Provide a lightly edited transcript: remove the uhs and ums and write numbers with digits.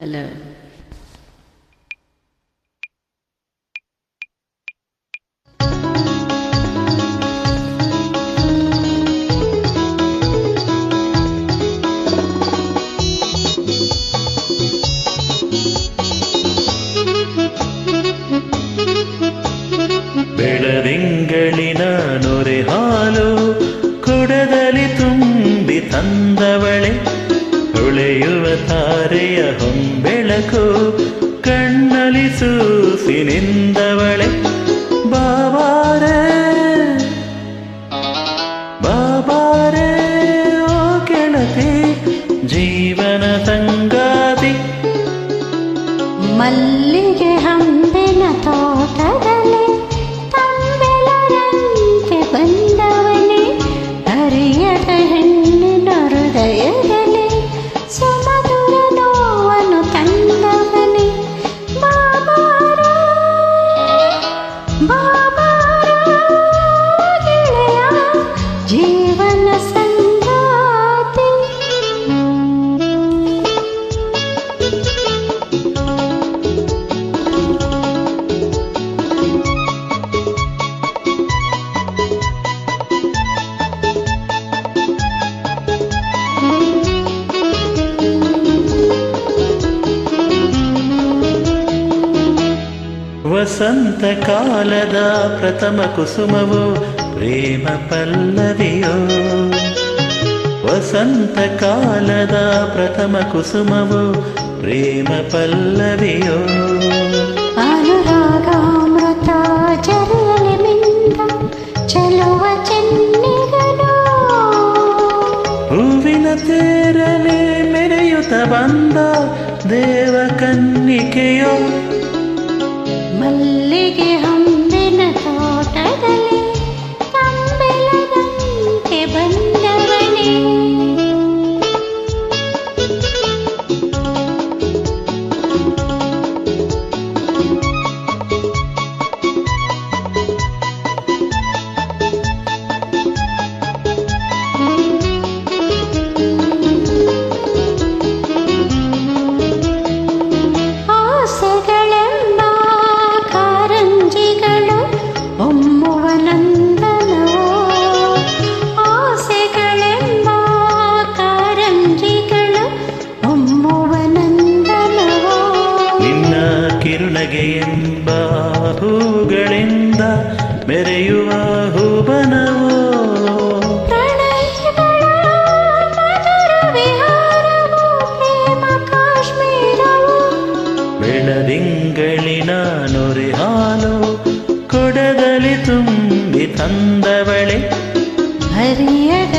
ಅಲ್ಲ ಬೆಳದಿಂಗಳಿನ ನೊರೆ ಹಾಲು ಕೊಡದಲ್ಲಿ ತುಂಬಿ ತಂದವಳೆ, ಹೊಳೆಯುವ ತಾರೆಯ ಹೊಂಬೆಳಕು ಕಣ್ಣಲ್ಲಿ ಸೂಸಿ ನಿಂದವಳೆ. ಬಾಬಾರೆ ಬಾಬಾರೆ ಓ ಗೆಳತಿ, ಜೀವನ ಸಂಗಾತಿ. ಮಲ್ಲಿಗೆ ಹಂಬಿನ ತೋಟದಲ್ಲಿ ತಂಬೆಲರಂತೆ ಬಂದವನೇ, ಹರಿಯದ ಹೆಣ್ಣಿನ ಹೃದಯದಲ್ಲಿ ಸುಮಧುರ ನೋವನ್ನು ತಂದವನೇ. ಬಾಬಾರ ಬಾಬಾರ ಗೆಳೆಯ, ಜೀವನ ಸಂಗಾತಿ. ವಸಂತ ಕಾಲದ ಪ್ರಥಮ ಕುಸುಮವೋ ಪ್ರೇಮ ಪಲ್ಲವಿಯೋ, ವಸಂತ ಕಾಲದ ಪ್ರಥಮ ಕುಸುಮವೋ ಪ್ರೇಮ ಪಲ್ಲವಿಯೋ. ಅನುರಾಗಾಮೃತ ಜರಿಯಲಿ ಮಿಂದ ಚೆಲುವ ಚೆನ್ನಿಗನು, ಹೂವಿನ ತೇರಲೆ ಮೆರೆಯುತ್ತ ಬಂದ ದೇವ ಕನ್ನಿಕೆಯೋ. ಮಲ್ಲಿಗೆ ಹಂಬಿನ ತೋಟದಲ್ಲಿ ತಂಬೆಲದಂತೆ ಬಂದವನೇ. ಆಸೆಗಳೆಂಬ ಕಾರಂಜಿಗಳು ಒಮ್ಮುವ ನಂದನವೋ, ಆಸೆಗಳೆಂಬ ಕಾರಂಜಿಗಳು ಒಮ್ಮುವ ನಂದನವೋ. ನಿನ್ನ ಕಿರುನಗೆ ಎಂಬ ಹೂಗಳಿಂದ ಮೆರೆಯುವ ಹೂಬನವೋ, ಪ್ರಣಯಗಳ ಮಧುರ ವಿಹಾರವೋ ಪ್ರೇಮ ಕಾಶ್ಮೀರವೋ. ಬೆಳದಿಂಗಳಿನ ನೊರೆ ಹಾಲು ಕೊಡದಲ್ಲಿ ತುಂಬಿ ತಂದವಳೆ, ಹರಿಯದ